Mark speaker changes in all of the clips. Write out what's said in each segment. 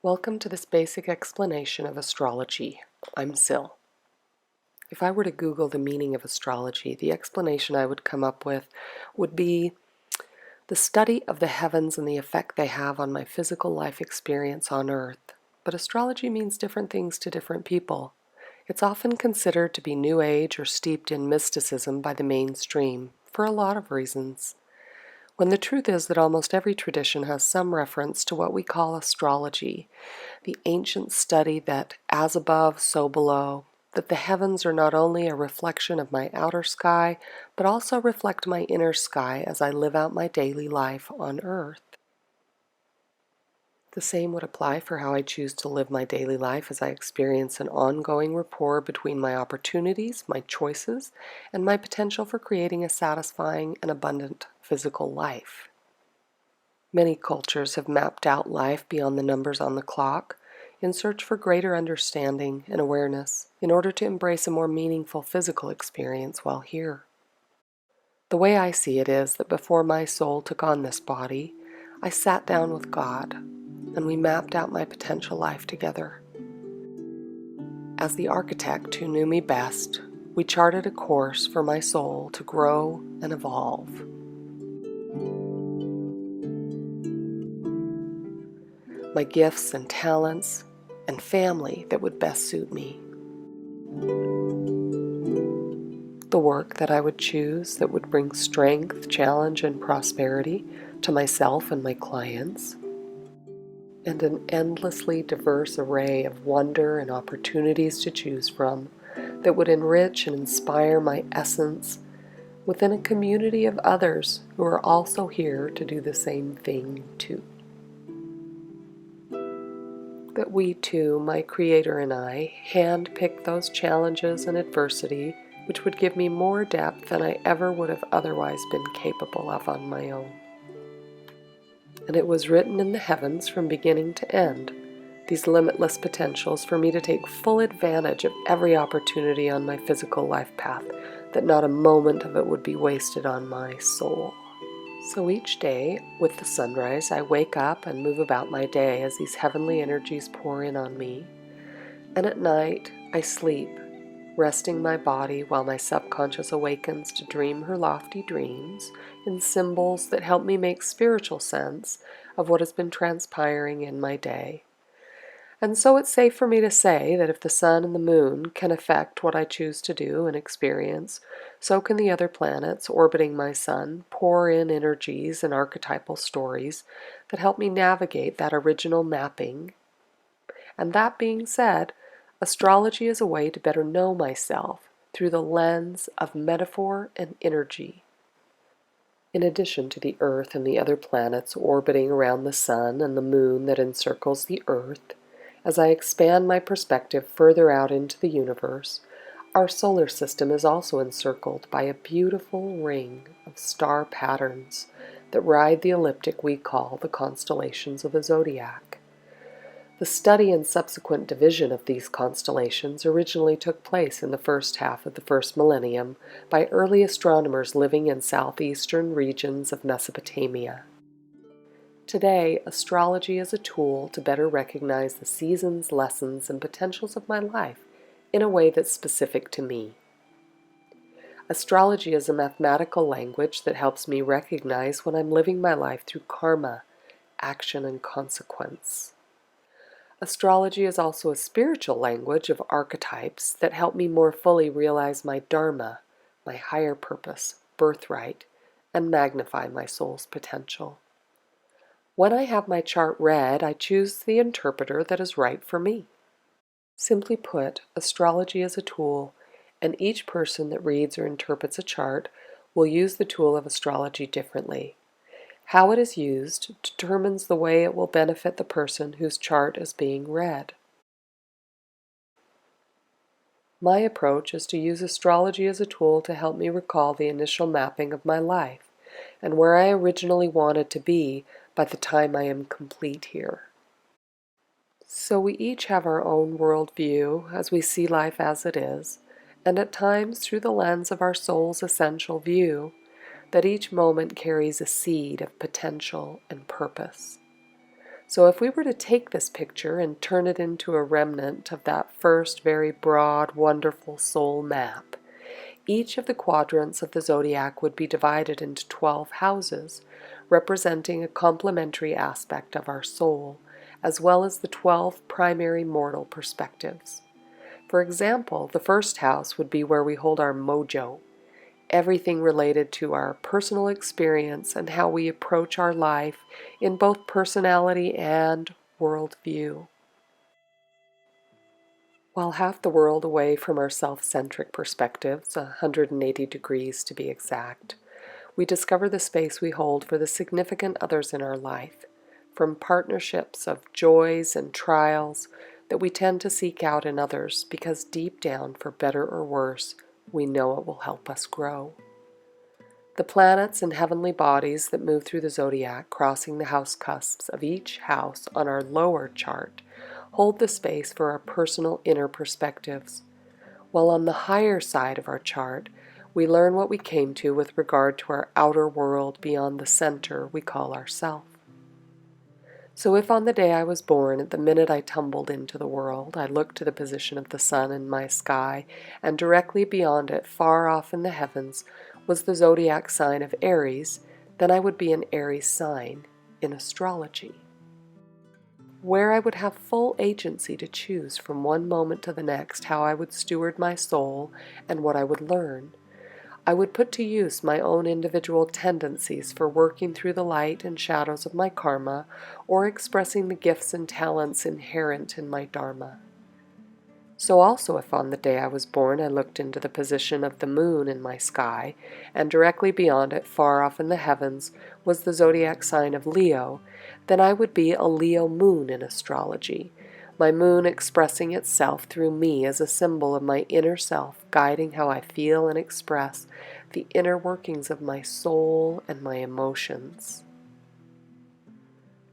Speaker 1: Welcome to this basic explanation of astrology. I'm Syl. If I were to Google the meaning of astrology, the explanation I would come up with would be the study of the heavens and the effect they have on my physical life experience on Earth. But astrology means different things to different people. It's often considered to be New Age or steeped in mysticism by the mainstream, for a lot of reasons, when the truth is that almost every tradition has some reference to what we call astrology, the ancient study that as above, so below, that the heavens are not only a reflection of my outer sky, but also reflect my inner sky as I live out my daily life on Earth. The same would apply for how I choose to live my daily life as I experience an ongoing rapport between my opportunities, my choices, and my potential for creating a satisfying and abundant physical life. Many cultures have mapped out life beyond the numbers on the clock in search for greater understanding and awareness in order to embrace a more meaningful physical experience while here. The way I see it is that before my soul took on this body, I sat down with God and we mapped out my potential life together. As the architect who knew me best, we charted a course for my soul to grow and evolve. My gifts and talents and family that would best suit me. The work that I would choose that would bring strength, challenge, and prosperity to myself and my clients. And an endlessly diverse array of wonder and opportunities to choose from that would enrich and inspire my essence within a community of others who are also here to do the same thing too. That we too, my Creator and I, hand-pick those challenges and adversity which would give me more depth than I ever would have otherwise been capable of on my own. And it was written in the heavens from beginning to end, these limitless potentials for me to take full advantage of every opportunity on my physical life path, that not a moment of it would be wasted on my soul. So each day, with the sunrise, I wake up and move about my day as these heavenly energies pour in on me. And at night, I sleep, resting my body while my subconscious awakens to dream her lofty dreams in symbols that help me make spiritual sense of what has been transpiring in my day. And so it's safe for me to say that if the sun and the moon can affect what I choose to do and experience, so can the other planets orbiting my sun pour in energies and archetypal stories that help me navigate that original mapping. And that being said, astrology is a way to better know myself through the lens of metaphor and energy. In addition to the Earth and the other planets orbiting around the sun and the moon that encircles the Earth, as I expand my perspective further out into the universe, our solar system is also encircled by a beautiful ring of star patterns that ride the ecliptic we call the constellations of the Zodiac. The study and subsequent division of these constellations originally took place in the first half of the first millennium by early astronomers living in southeastern regions of Mesopotamia. Today, astrology is a tool to better recognize the seasons, lessons, and potentials of my life in a way that's specific to me. Astrology is a mathematical language that helps me recognize when I'm living my life through karma, action, and consequence. Astrology is also a spiritual language of archetypes that help me more fully realize my dharma, my higher purpose, birthright, and magnify my soul's potential. When I have my chart read, I choose the interpreter that is right for me. Simply put, astrology is a tool, and each person that reads or interprets a chart will use the tool of astrology differently. How it is used determines the way it will benefit the person whose chart is being read. My approach is to use astrology as a tool to help me recall the initial mapping of my life and where I originally wanted to be by the time I am complete here. So we each have our own worldview as we see life as it is, and at times through the lens of our soul's essential view, that each moment carries a seed of potential and purpose. So if we were to take this picture and turn it into a remnant of that first very broad, wonderful soul map, each of the quadrants of the zodiac would be divided into 12 houses, representing a complementary aspect of our soul, as well as the 12 primary mortal perspectives. For example, the first house would be where we hold our mojo, everything related to our personal experience and how we approach our life in both personality and worldview. While half the world away from our self-centric perspectives, 180 degrees to be exact, we discover the space we hold for the significant others in our life, from partnerships of joys and trials that we tend to seek out in others because deep down, for better or worse, we know it will help us grow. The planets and heavenly bodies that move through the zodiac, crossing the house cusps of each house on our lower chart, hold the space for our personal inner perspectives, while on the higher side of our chart, we learn what we came to with regard to our outer world beyond the center we call ourself. So if on the day I was born, at the minute I tumbled into the world, I looked to the position of the sun in my sky, and directly beyond it, far off in the heavens, was the zodiac sign of Aries, then I would be an Aries sign in astrology, where I would have full agency to choose from one moment to the next how I would steward my soul and what I would learn. I would put to use my own individual tendencies for working through the light and shadows of my karma or expressing the gifts and talents inherent in my dharma. So also if on the day I was born I looked into the position of the moon in my sky, and directly beyond it, far off in the heavens, was the zodiac sign of Leo, then I would be a Leo moon in astrology, my moon expressing itself through me as a symbol of my inner self, guiding how I feel and express the inner workings of my soul and my emotions.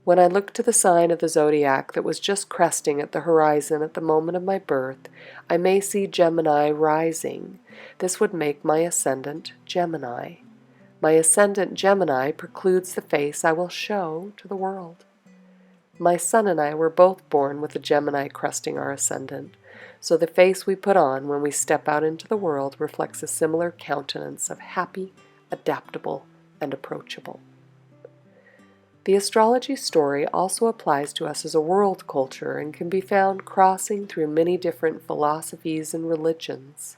Speaker 1: When I looked to the sign of the zodiac that was just cresting at the horizon at the moment of my birth, I may see Gemini rising. This would make my ascendant Gemini. My ascendant Gemini precludes the face I will show to the world. My son and I were both born with a Gemini cresting our ascendant, so the face we put on when we step out into the world reflects a similar countenance of happy, adaptable, and approachable. The astrology story also applies to us as a world culture and can be found crossing through many different philosophies and religions.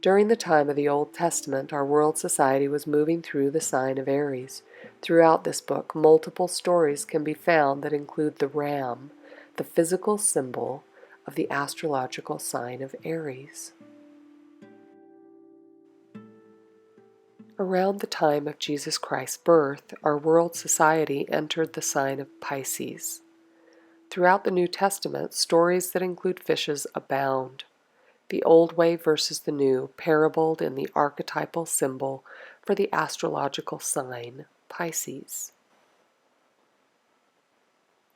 Speaker 1: During the time of the Old Testament, our world society was moving through the sign of Aries. Throughout this book, multiple stories can be found that include the ram, the physical symbol of the astrological sign of Aries. Around the time of Jesus Christ's birth, our world society entered the sign of Pisces. Throughout the New Testament, stories that include fishes abound. The old way versus the new, parabled in the archetypal symbol for the astrological sign, Pisces.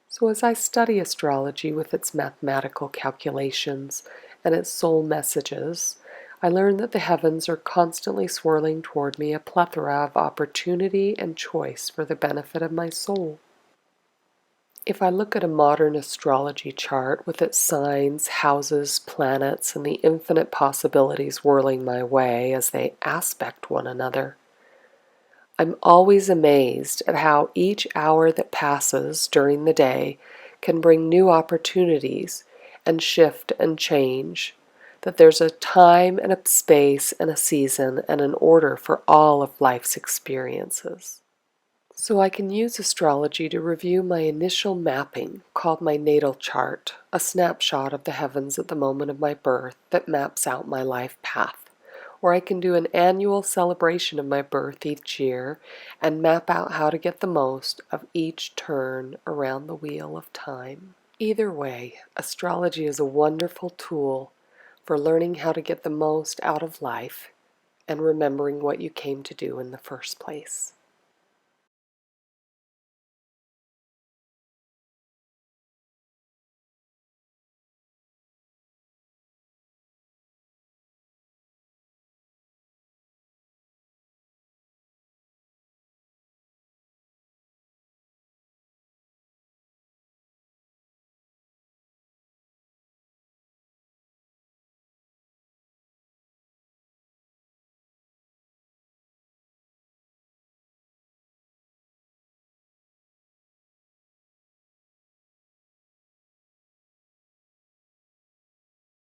Speaker 1: So as I study astrology with its mathematical calculations and its soul messages, I learn that the heavens are constantly swirling toward me a plethora of opportunity and choice for the benefit of my soul. If I look at a modern astrology chart with its signs, houses, planets, and the infinite possibilities whirling my way as they aspect one another, I'm always amazed at how each hour that passes during the day can bring new opportunities and shift and change, that there's a time and a space and a season and an order for all of life's experiences. So I can use astrology to review my initial mapping, called my Natal Chart, a snapshot of the heavens at the moment of my birth that maps out my life path. Or I can do an annual celebration of my birth each year and map out how to get the most of each turn around the wheel of time. Either way, astrology is a wonderful tool for learning how to get the most out of life and remembering what you came to do in the first place.